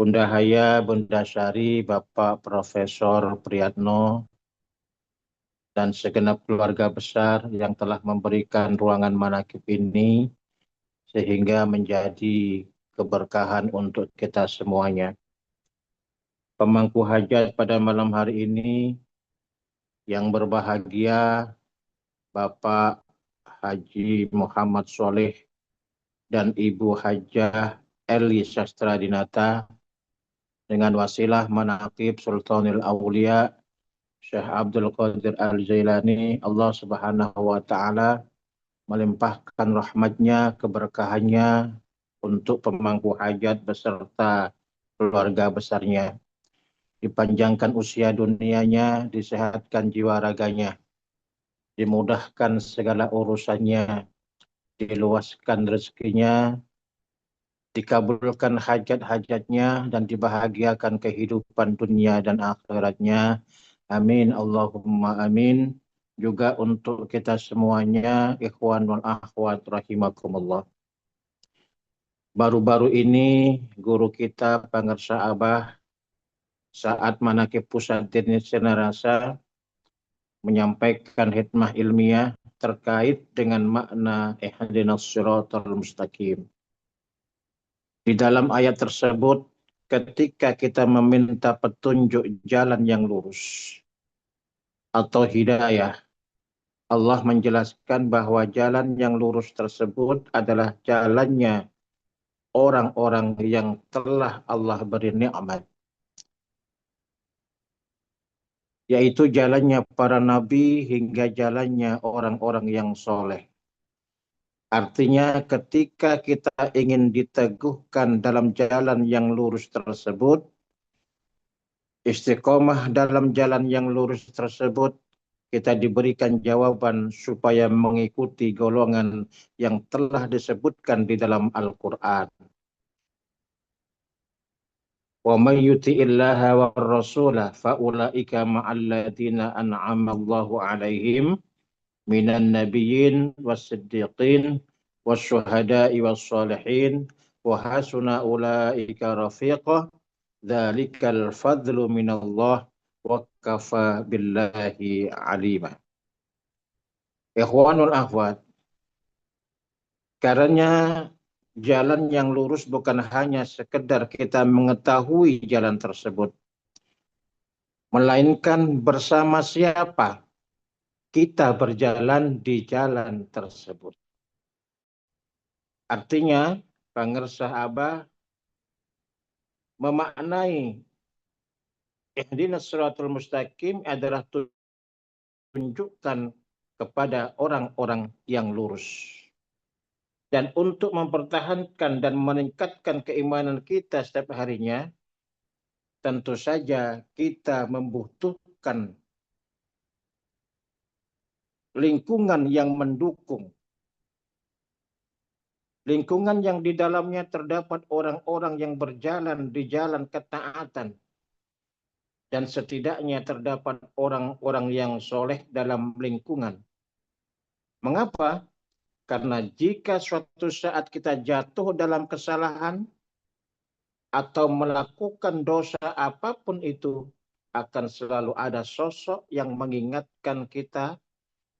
Bunda Haya, Bunda Sari, Bapak Profesor Priyatno, dan segenap keluarga besar yang telah memberikan ruangan manakib ini sehingga menjadi keberkahan untuk kita semuanya. Pemangku hajat pada malam hari ini yang berbahagia Bapak Haji Muhammad Soleh dan Ibu Hajah Eli Sastradinata dengan wasilah manaqib Sultanul Aulia Syekh Abdul Qadir Al-Jailani, Allah Subhanahu wa taala melimpahkan rahmatnya, keberkahannya untuk pemangku hajat beserta keluarga besarnya. Dipanjangkan usia dunianya, disehatkan jiwa raganya, dimudahkan segala urusannya, diluaskan rezekinya, dikabulkan hajat-hajatnya, dan dibahagiakan kehidupan dunia dan akhiratnya. Amin, Allahumma amin. Juga untuk kita semuanya, ikhwan wal akhwat rahimakumullah. Baru-baru ini guru kita Pangersa Abah saat manakib pusat Rasa menyampaikan hikmah ilmiah terkait dengan makna ihdinas siratal mustaqim. Di dalam ayat tersebut, ketika kita meminta petunjuk jalan yang lurus atau hidayah, Allah menjelaskan bahwa jalan yang lurus tersebut adalah jalannya orang-orang yang telah Allah beri nikmat, yaitu jalannya para nabi hingga jalannya orang-orang yang soleh. Artinya ketika kita ingin diteguhkan dalam jalan yang lurus tersebut, istiqomah dalam jalan yang lurus tersebut, kita diberikan jawaban supaya mengikuti golongan yang telah disebutkan di dalam Al-Quran. وَمَنْ يُطِعِ اللَّهَ وَالرَّسُولَ فَأُولَئِكَ مَعَ الَّذِينَ أَنْعَمَ اللَّهُ عَلَيْهِمْ مِنَ النَّبِيِّينَ وَالصِّدِّيقِينَ وَالشُّهَدَاءِ وَالصَّالِحِينَ وَحَسُنَ أُولَئِكَ رَفِيقًا ذَلِكَ الْفَضْلُ مِنَ اللَّهِ وَكَفَى بِاللَّهِ عَلِيمًا. Ikhwanul akhwat, karena jalan yang lurus bukan hanya sekedar kita mengetahui jalan tersebut, melainkan bersama siapa kita berjalan di jalan tersebut. Artinya, Pangersah Abah memaknai ihdinas siratal mustaqim adalah tunjukkan kepada orang-orang yang lurus. Dan untuk mempertahankan dan meningkatkan keimanan kita setiap harinya, tentu saja kita membutuhkan lingkungan yang mendukung. Lingkungan yang di dalamnya terdapat orang-orang yang berjalan di jalan ketaatan. Dan setidaknya terdapat orang-orang yang soleh dalam lingkungan. Mengapa? Karena jika suatu saat kita jatuh dalam kesalahan atau melakukan dosa apapun itu, akan selalu ada sosok yang mengingatkan kita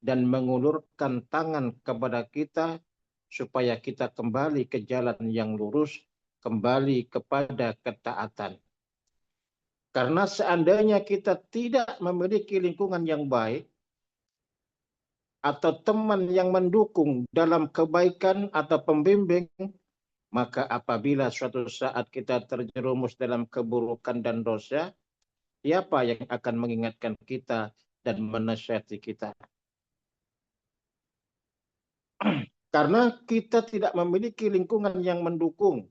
dan mengulurkan tangan kepada kita supaya kita kembali ke jalan yang lurus, kembali kepada ketaatan. Karena seandainya kita tidak memiliki lingkungan yang baik, atau teman yang mendukung dalam kebaikan atau pembimbing, maka apabila suatu saat kita terjerumus dalam keburukan dan dosa, siapa yang akan mengingatkan kita dan menasihati kita? Karena kita tidak memiliki lingkungan yang mendukung.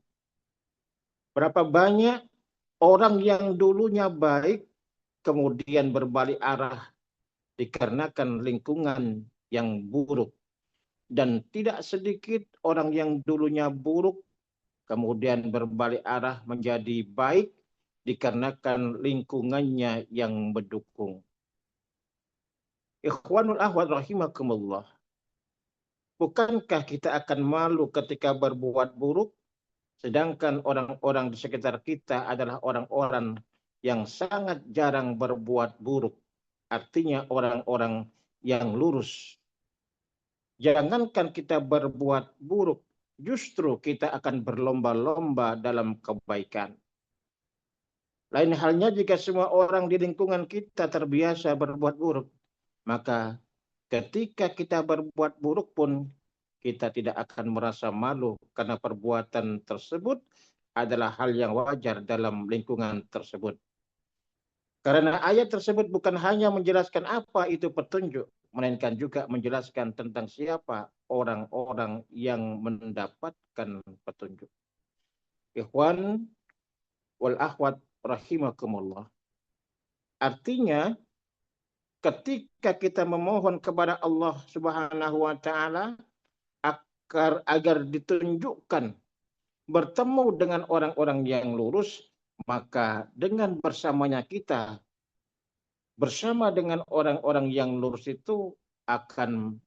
Berapa banyak orang yang dulunya baik, kemudian berbalik arah dikarenakan lingkungan yang buruk. Dan tidak sedikit orang yang dulunya buruk, kemudian berbalik arah menjadi baik dikarenakan lingkungannya yang mendukung. Ikhwanul akhwat rahimakumullah. Bukankah kita akan malu ketika berbuat buruk? Sedangkan orang-orang di sekitar kita adalah orang-orang yang sangat jarang berbuat buruk. Artinya orang-orang yang lurus. Jangankan kita berbuat buruk, justru kita akan berlomba-lomba dalam kebaikan. Lain halnya jika semua orang di lingkungan kita terbiasa berbuat buruk, maka ketika kita berbuat buruk pun kita tidak akan merasa malu karena perbuatan tersebut adalah hal yang wajar dalam lingkungan tersebut. Karena ayat tersebut bukan hanya menjelaskan apa itu petunjuk, melainkan juga menjelaskan tentang siapa orang-orang yang mendapatkan petunjuk. Ikhwan wal akhwat rahimakumullah. Artinya ketika kita memohon kepada Allah Subhanahu wa taala agar ditunjukkan bertemu dengan orang-orang yang lurus, maka dengan bersamanya kita bersama dengan orang-orang yang lurus itu akan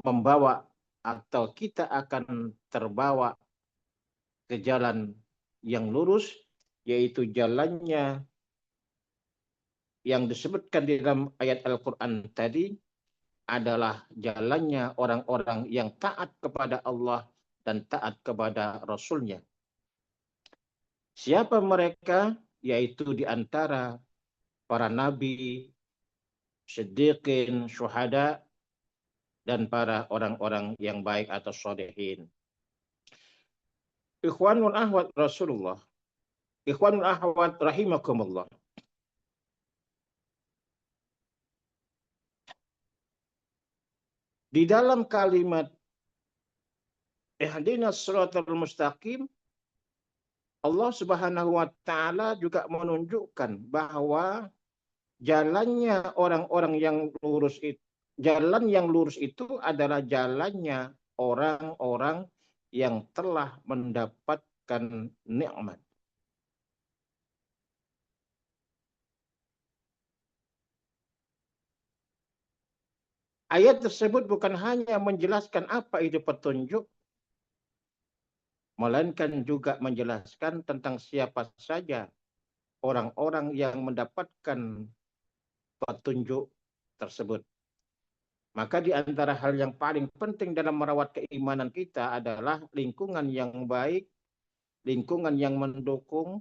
membawa atau kita akan terbawa ke jalan yang lurus, yaitu jalannya yang disebutkan di dalam ayat Al-Quran tadi adalah jalannya orang-orang yang taat kepada Allah dan taat kepada Rasul-Nya. Siapa mereka? Yaitu di antara para nabi, siddiqin, syuhada, dan para orang-orang yang baik atau sholihin. Ikhwanul ahwat Rasulullah. Ikhwanul ahwat rahimakumullah. Di dalam kalimat ihdinas shiratal mustaqim, Allah Subhanahu wa taala juga menunjukkan bahwa jalannya orang-orang yang lurus itu, jalan yang lurus itu adalah jalannya orang-orang yang telah mendapatkan nikmat. Ayat tersebut bukan hanya menjelaskan apa itu petunjuk, melainkan juga menjelaskan tentang siapa saja orang-orang yang mendapatkan petunjuk tersebut. Maka di antara hal yang paling penting dalam merawat keimanan kita adalah lingkungan yang baik, lingkungan yang mendukung,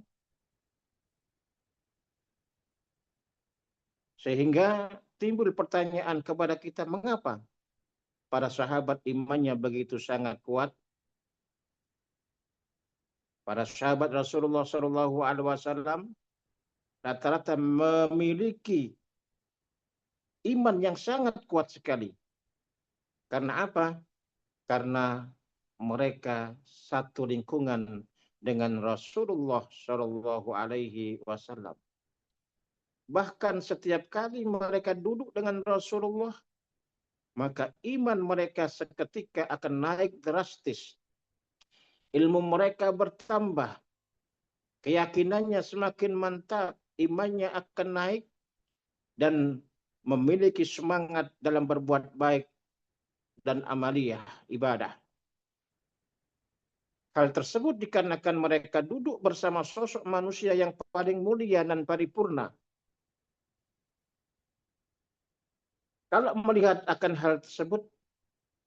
sehingga timbul pertanyaan kepada kita, mengapa para sahabat imannya begitu sangat kuat? Para sahabat Rasulullah SAW rata-rata memiliki iman yang sangat kuat sekali. Karena apa? Karena mereka satu lingkungan dengan Rasulullah SAW. Bahkan setiap kali mereka duduk dengan Rasulullah, maka iman mereka seketika akan naik drastis. Ilmu mereka bertambah, keyakinannya semakin mantap, imannya akan naik, dan memiliki semangat dalam berbuat baik dan amaliyah ibadah. Hal tersebut dikarenakan mereka duduk bersama sosok manusia yang paling mulia dan paripurna. Kalau melihat akan hal tersebut,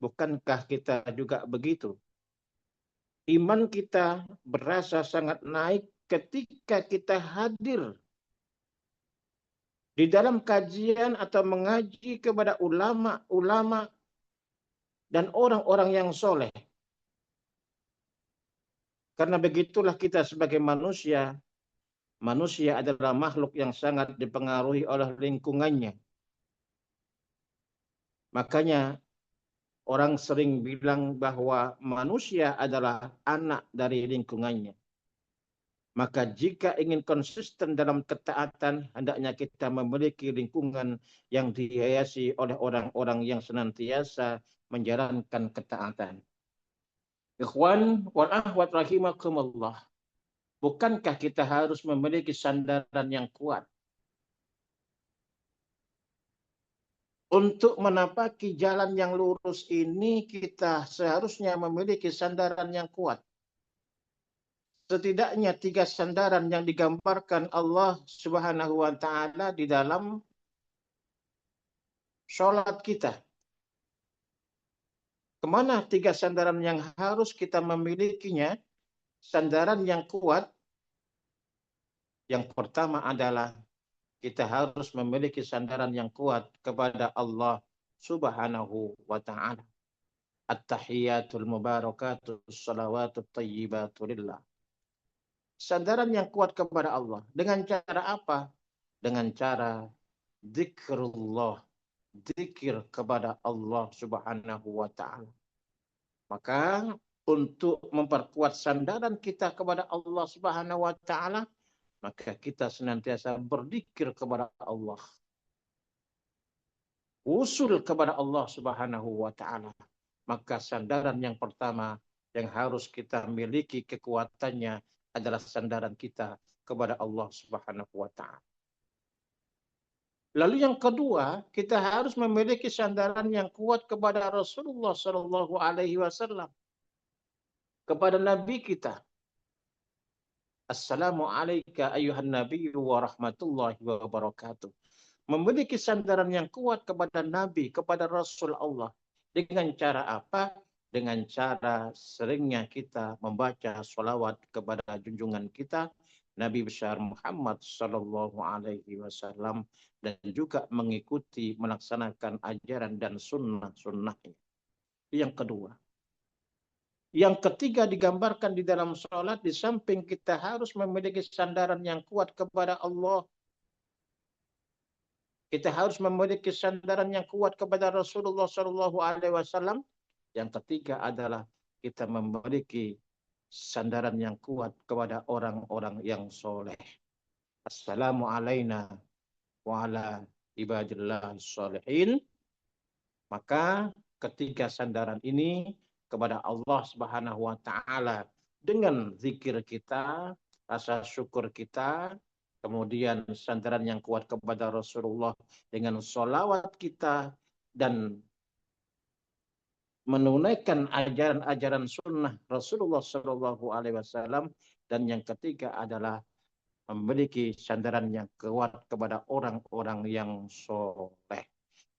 bukankah kita juga begitu? Iman kita berasa sangat naik ketika kita hadir di dalam kajian atau mengaji kepada ulama-ulama dan orang-orang yang soleh. Karena begitulah kita sebagai manusia. Manusia adalah makhluk yang sangat dipengaruhi oleh lingkungannya. Makanya orang sering bilang bahwa manusia adalah anak dari lingkungannya. Maka jika ingin konsisten dalam ketaatan, hendaknya kita memiliki lingkungan yang dihiasi oleh orang-orang yang senantiasa menjalankan ketaatan. Ikhwan wal akhwat rahimakumullah. Bukankah kita harus memiliki sandaran yang kuat untuk menapaki jalan yang lurus ini? Kita seharusnya memiliki sandaran yang kuat. setidaknya 3 sandaran yang digambarkan Allah Subhanahu wa taala di dalam sholat kita. Kemana 3 sandaran yang harus kita memilikinya? Sandaran yang kuat, yang pertama adalah kita harus memiliki sandaran yang kuat kepada Allah Subhanahu wa taala. At-tahiyatul mubarakatus salawatut thayyibatu lillah. Sandaran yang kuat kepada Allah. Dengan cara apa? Dengan cara zikrullah. Zikir kepada Allah Subhanahu wa taala. Maka untuk memperkuat sandaran kita kepada Allah Subhanahu wa taala, maka kita senantiasa berzikir kepada Allah. Usul kepada Allah Subhanahu wa taala. Maka sandaran yang pertama yang harus kita miliki kekuatannya adalah sandaran kita kepada Allah Subhanahu wa taala. Lalu yang kedua, kita harus memiliki sandaran yang kuat kepada Rasulullah Shallallahu alaihi wasallam. Kepada Nabi kita. Assalamualaikum ayuhan nabiyyu wa rahmatullahi wa barakatuh. Memiliki sandaran yang kuat kepada Nabi, kepada Rasul Allah. Dengan cara apa? Dengan cara seringnya kita membaca sholawat kepada junjungan kita, Nabi besar Muhammad Sallallahu Alaihi Wasallam, dan juga mengikuti, melaksanakan ajaran dan sunnah-sunnahnya. Yang kedua. Yang ketiga digambarkan di dalam sholat, di samping kita harus memiliki sandaran yang kuat kepada Allah, kita harus memiliki sandaran yang kuat kepada Rasulullah Shallallahu Alaihi Wasallam. Yang ketiga adalah kita memiliki sandaran yang kuat kepada orang-orang yang soleh. Assalamualaikum wa ala ibadillah sholihin. Maka ketiga sandaran ini kepada Allah Subhanahu wa taala dengan zikir kita, rasa syukur kita, kemudian sandaran yang kuat kepada Rasulullah dengan sholawat kita, dan menunaikan ajaran-ajaran sunnah Rasulullah Shallallahu Alaihi Wasallam. Dan yang ketiga adalah memiliki sandaran yang kuat kepada orang-orang yang soleh.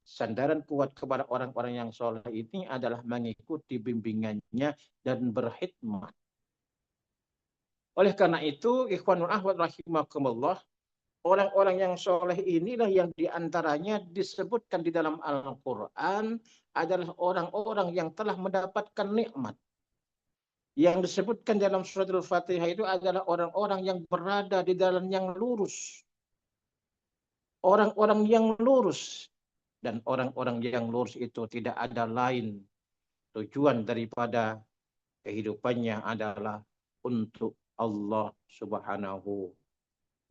Sandaran kuat kepada orang-orang yang soleh ini adalah mengikuti bimbingannya dan berkhidmat. Oleh karena itu, ikhwanul ahwat rahimakumullah, orang-orang yang soleh inilah yang diantaranya disebutkan di dalam Al-Quran adalah orang-orang yang telah mendapatkan nikmat. Yang disebutkan dalam surat Al-Fatihah itu adalah orang-orang yang berada di dalam yang lurus. Orang-orang yang lurus. Dan orang-orang yang lurus itu tidak ada lain tujuan daripada kehidupannya adalah untuk Allah Subhanahu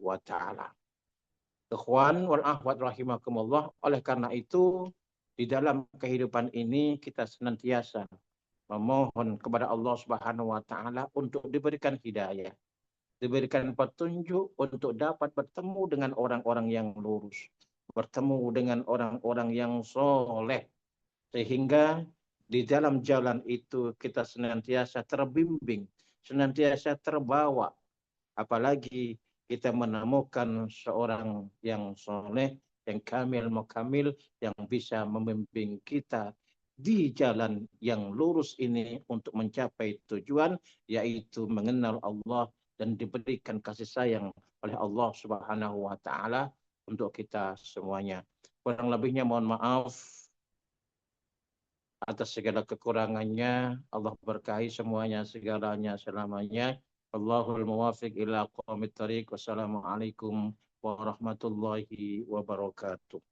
wa taala. Ikhwan wal akhwat rahimakumullah, oleh karena itu di dalam kehidupan ini kita senantiasa memohon kepada Allah Subhanahu wa taala untuk diberikan hidayah, diberikan petunjuk untuk dapat bertemu dengan orang-orang yang lurus, bertemu dengan orang-orang yang soleh, sehingga di dalam jalan itu kita senantiasa terbimbing, senantiasa terbawa. Apalagi kita menemukan seorang yang soleh, yang kamil, mukamil, yang bisa membimbing kita di jalan yang lurus ini untuk mencapai tujuan, yaitu mengenal Allah dan diberikan kasih sayang oleh Allah Subhanahu wa taala untuk kita semuanya. Kurang lebihnya mohon maaf atas segala kekurangannya. Allah berkahi semuanya, segalanya, selamanya. Allahul muwafiq ila aqwamit thariq. Wassalamualaikum warahmatullahi wabarakatuh.